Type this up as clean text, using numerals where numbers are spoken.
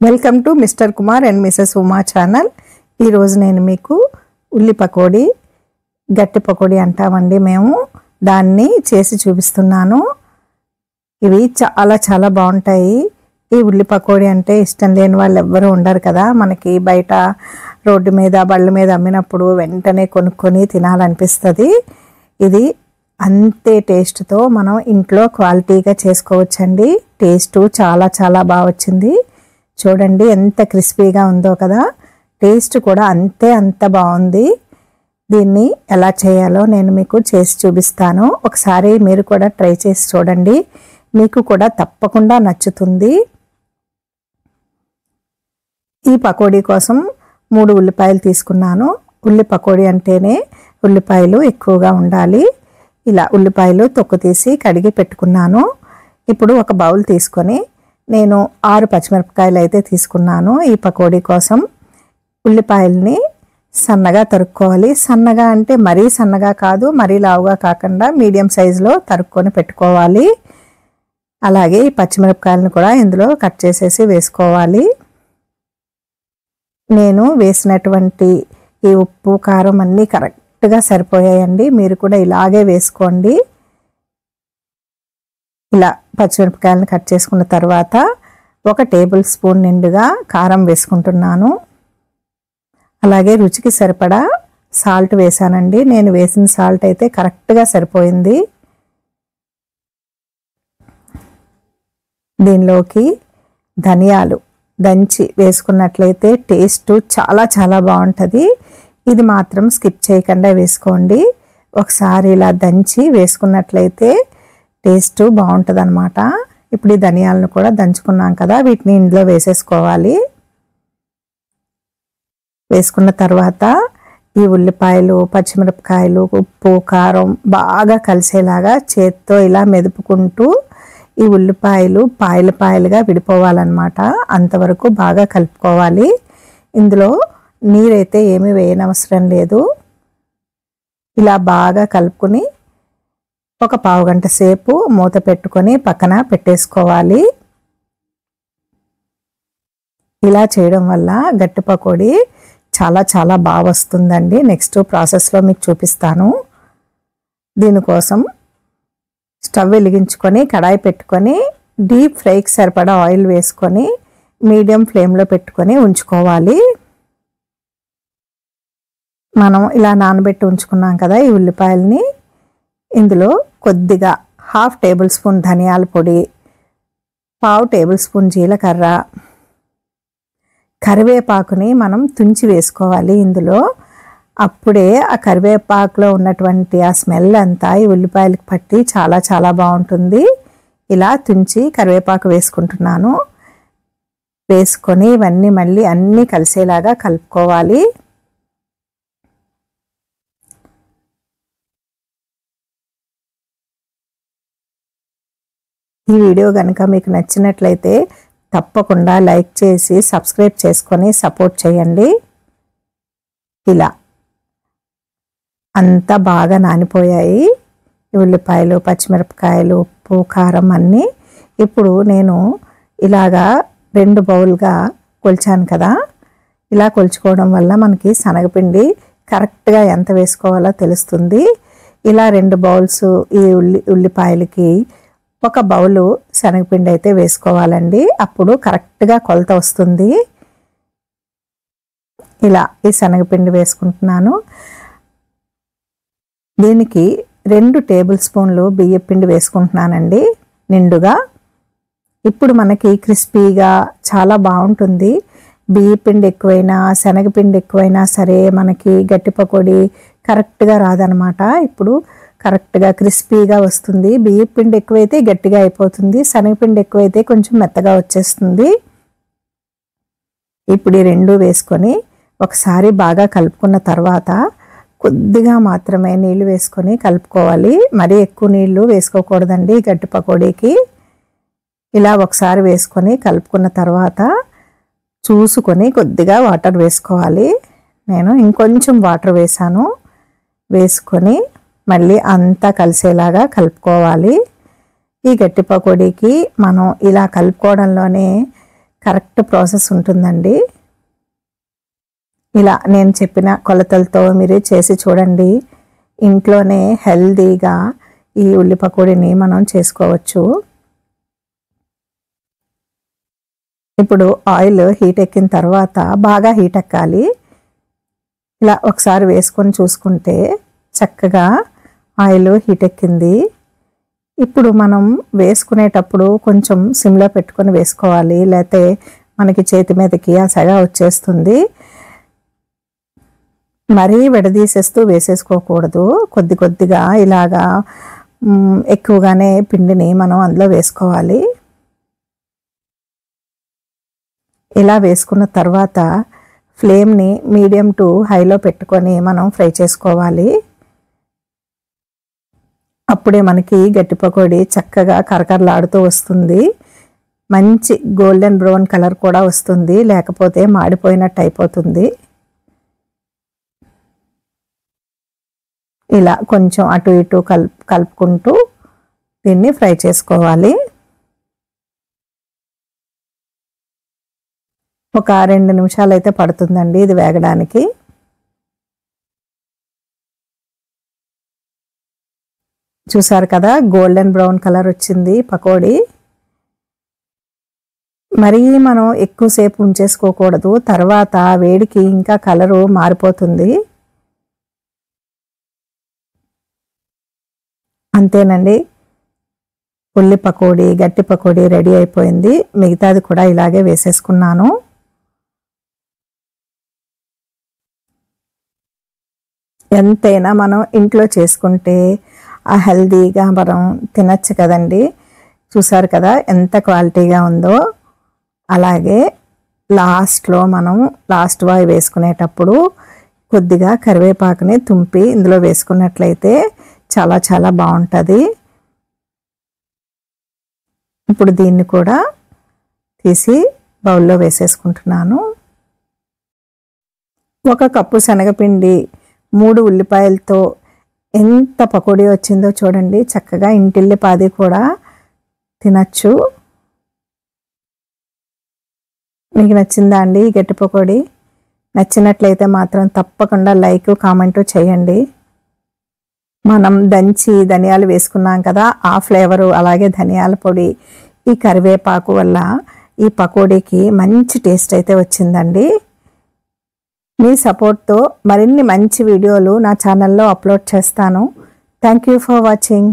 Welcome to mister Kumar and Mrs Uma channel. ఈరోజు నేను మీకు ఉల్లి పకోడీ, గట్టి పకోడీ అంటామండి మేము, దాన్ని చేసి చూపిస్తున్నాను. ఇవి చాలా చాలా బాగుంటాయి. ఈ ఉల్లి పకోడీ అంటే ఇష్టం లేని వాళ్ళు ఎవ్వరూ ఉండరు కదా. మనకి బయట రోడ్డు మీద బళ్ళ మీద అమ్మినప్పుడు వెంటనే కొనుక్కొని తినాలనిపిస్తుంది. ఇది అంతే టేస్ట్తో మనం ఇంట్లో క్వాలిటీగా చేసుకోవచ్చండి. టేస్ట్ చాలా చాలా బాగా వచ్చింది. చూడండి ఎంత క్రిస్పీగా ఉందో కదా. టేస్ట్ కూడా అంత బాగుంది. దీన్ని ఎలా చేయాలో నేను మీకు చేసి చూపిస్తాను. ఒకసారి మీరు కూడా ట్రై చేసి చూడండి, మీకు కూడా తప్పకుండా నచ్చుతుంది. ఈ పకోడీ కోసం 3 ఉల్లిపాయలు తీసుకున్నాను. ఉల్లి పకోడీ అంటేనే ఉల్లిపాయలు ఎక్కువగా ఉండాలి. ఇలా ఉల్లిపాయలు తొక్కు తీసి కడిగి పెట్టుకున్నాను. ఇప్పుడు ఒక బౌల్ తీసుకొని నేను 6 పచ్చిమిరపకాయలు అయితే తీసుకున్నాను. ఈ పకోడీ కోసం ఉల్లిపాయల్ని సన్నగా తరుక్కోవాలి. సన్నగా అంటే మరీ సన్నగా కాదు, మరీ లావుగా కాకుండా మీడియం సైజులో తరుక్కొని పెట్టుకోవాలి. అలాగే ఈ పచ్చిమిరపకాయలను కూడా ఇందులో కట్ చేసేసి వేసుకోవాలి. నేను వేసినటువంటి ఈ ఉప్పు కారం అన్నీ కరెక్ట్గా సరిపోయాయండి. మీరు కూడా ఇలాగే వేసుకోండి. ఇలా పచ్చిమిరపకాయలను కట్ చేసుకున్న తర్వాత 1 టేబుల్ స్పూన్ నిండుగా కారం వేసుకుంటున్నాను. అలాగే రుచికి సరిపడా సాల్ట్ వేసానండి. నేను వేసిన సాల్ట్ అయితే కరెక్ట్గా సరిపోయింది. దీనిలోకి ధనియాలు దంచి వేసుకున్నట్లయితే టేస్ట్ చాలా చాలా బాగుంటుంది. ఇది మాత్రం స్కిప్ చేయకుండా వేసుకోండి. ఒకసారి ఇలా దంచి వేసుకున్నట్లయితే టేస్ట్ బాగుంటుంది అన్నమాట. ఇప్పుడు ఈ ధనియాలను కూడా దంచుకున్నాం కదా, వీటిని ఇందులో వేసేసుకోవాలి. వేసుకున్న తర్వాత ఈ ఉల్లిపాయలు, పచ్చిమిరపకాయలు, ఉప్పు, కారం బాగా కలిసేలాగా చేత్తో ఇలా మెదుపుకుంటూ ఈ ఉల్లిపాయలు పాయలుగా విడిపోవాలన్నమాట. అంతవరకు బాగా కలుపుకోవాలి. ఇందులో నీరైతే ఏమీ వేయనవసరం లేదు. ఇలా బాగా కలుపుకొని ఒక పావు గంట సేపు మూత పెట్టుకొని పక్కన పెట్టేసుకోవాలి. ఇలా చేయడం వల్ల గట్టి పకోడీ చాలా చాలా బాగా వస్తుందండి. నెక్స్ట్ ప్రాసెస్లో మీకు చూపిస్తాను. దీనికోసం స్టవ్ వెలిగించుకొని కడాయి పెట్టుకొని డీప్ ఫ్రైకి సరిపడా ఆయిల్ వేసుకొని మీడియం ఫ్లేమ్లో పెట్టుకొని ఉంచుకోవాలి. మనం ఇలా నానబెట్టి ఉంచుకున్నాం కదా ఈ ఉల్లిపాయల్ని, ఇందులో కొద్దిగా 1/2 టేబుల్ స్పూన్ ధనియాల పొడి, 1/2 టేబుల్ స్పూన్ జీలకర్ర, కరివేపాకుని మనం తుంచి వేసుకోవాలి ఇందులో. అప్పుడే ఆ కరివేపాకులో ఉన్నటువంటి ఆ స్మెల్ అంతా ఈ ఉల్లిపాయలకు పట్టి చాలా చాలా బాగుంటుంది. ఇలా తుంచి కరివేపాకు వేసుకుంటున్నాను. వేసుకొని ఇవన్నీ మళ్ళీ అన్నీ కలిసేలాగా కలుపుకోవాలి. ఈ వీడియో కనుక మీకు నచ్చినట్లయితే తప్పకుండా లైక్ చేసి సబ్స్క్రైబ్ చేసుకొని సపోర్ట్ చేయండి. ఇలా అంతా బాగా నానిపోయాయి ఉల్లిపాయలు, పచ్చిమిరపకాయలు, ఉప్పు, కారం అన్నీ. ఇప్పుడు నేను ఇలాగా 2 బౌల్గా కొలిచాను కదా. ఇలా కొలుచుకోవడం వల్ల మనకి శనగపిండి కరెక్ట్గా ఎంత వేసుకోవాలో తెలుస్తుంది. ఇలా 2 బౌల్స్ ఈ ఉల్లిపాయలకి 1 బౌలు శనగపిండి అయితే వేసుకోవాలండి. అప్పుడు కరెక్ట్గా కొలత వస్తుంది. ఇలా ఈ శనగపిండి వేసుకుంటున్నాను. దీనికి 2 టేబుల్ స్పూన్లు బియ్యపిండి వేసుకుంటున్నానండి నిండుగా. ఇప్పుడు మనకి క్రిస్పీగా చాలా బాగుంటుంది. బియ్యపిండి ఎక్కువైనా శనగపిండి ఎక్కువైనా సరే మనకి గట్టి పకోడీ కరెక్ట్గా రాదనమాట. ఇప్పుడు కరెక్ట్గా క్రిస్పీగా వస్తుంది. బియ్యపిండి ఎక్కువైతే గట్టిగా అయిపోతుంది, శనగపిండి ఎక్కువైతే కొంచెం మెత్తగా వచ్చేస్తుంది. ఇప్పుడు ఈ 2 వేసుకొని ఒకసారి బాగా కలుపుకున్న తర్వాత కొద్దిగా మాత్రమే నీళ్లు వేసుకొని కలుపుకోవాలి. మరీ ఎక్కువ నీళ్లు వేసుకోకూడదండి గట్టి పకోడీకి. ఇలా ఒకసారి వేసుకొని కలుపుకున్న తర్వాత చూసుకొని కొద్దిగా వాటర్ వేసుకోవాలి. నేను ఇంకొంచెం వాటర్ వేసాను. వేసుకొని మళ్ళీ అంతా కలిసేలాగా కలుపుకోవాలి. ఈ గట్టి పకోడీకి మనం ఇలా కలుపుకోవడంలోనే కరెక్ట్ ప్రాసెస్ ఉంటుందండి. ఇలా నేను చెప్పిన కొలతలతో మీరు చేసి చూడండి. ఇంట్లోనే హెల్దీగా ఈ ఉల్లి పకోడీని మనం చేసుకోవచ్చు. ఇప్పుడు ఆయిల్ హీట్ ఎక్కిన తర్వాత బాగా హీట్ ఎక్కాలి. ఇలా ఒకసారి వేసుకొని చూసుకుంటే చక్కగా ఆయిల్ హీట్ ఎక్కింది. ఇప్పుడు మనం వేసుకునేటప్పుడు కొంచెం సిమ్లో పెట్టుకొని వేసుకోవాలి, లేకపోతే మనకి చేతి మీదకి ఆ సెగ వచ్చేస్తుంది. మరీ విడదీసేస్తూ వేసేసుకోకూడదు. కొద్ది కొద్దిగా ఇలాగా ఎక్కువగానే పిండిని మనం అందులో వేసుకోవాలి. ఇలా వేసుకున్న తర్వాత ఫ్లేమ్ని మీడియం టు హైలో పెట్టుకొని మనం ఫ్రై చేసుకోవాలి. అప్పుడే మనకి గట్టి పకోడీ చక్కగా కరకరలాడుతూ వస్తుంది. మంచి గోల్డెన్ బ్రౌన్ కలర్ కూడా వస్తుంది, లేకపోతే మాడిపోయినట్టు అయిపోతుంది. ఇలా కొంచెం అటు ఇటు కలుపుకుంటూ దీన్ని ఫ్రై చేసుకోవాలి. ఒక 2 నిమిషాలు అయితే పడుతుందండి ఇది వేగడానికి. చూసారు కదా, గోల్డెన్ బ్రౌన్ కలర్ వచ్చింది పకోడీ. మరీ మనం ఎక్కువసేపు ఉంచేసుకోకూడదు, తర్వాత వేడికి ఇంకా కలరు మారిపోతుంది. అంతేనండి, ఉల్లి పకోడీ గట్టి పకోడీ రెడీ అయిపోయింది. మిగతాది కూడా ఇలాగే వేసేసుకున్నాను. ఎంతైనా మనం ఇంట్లో చేసుకుంటే ఆ హెల్దీగా మనం తినచ్చు కదండి. చూసారు కదా ఎంత క్వాలిటీగా ఉందో. అలాగే లాస్ట్లో మనం లాస్ట్ వాయి వేసుకునేటప్పుడు కొద్దిగా కరివేపాకుని తుంపి ఇందులో వేసుకున్నట్లయితే చాలా చాలా బాగుంటుంది. ఇప్పుడు దీన్ని కూడా తీసి బౌల్లో వేసేసుకుంటున్నాను. 1 కప్పు శనగపిండి, 3 ఉల్లిపాయలతో ఎంత పకోడీ వచ్చిందో చూడండి. చక్కగా ఇంటిల్లిపాది కూడా తినచ్చు. మీకు నచ్చిందా అండి ఈ గట్టి పకోడీ? నచ్చినట్లయితే మాత్రం తప్పకుండా లైక్ కామెంట్ చేయండి. మనం దంచి ధనియాలు వేసుకున్నాం కదా, ఆ ఫ్లేవరు, అలాగే ధనియాల పొడి, ఈ కరివేపాకు వల్ల ఈ పకోడీకి మంచి టేస్ట్ అయితే వచ్చిందండి. మీ సపోర్ట్తో మరిన్ని మంచి వీడియోలు నా ఛానల్లో అప్లోడ్ చేస్తాను. Thank you for watching.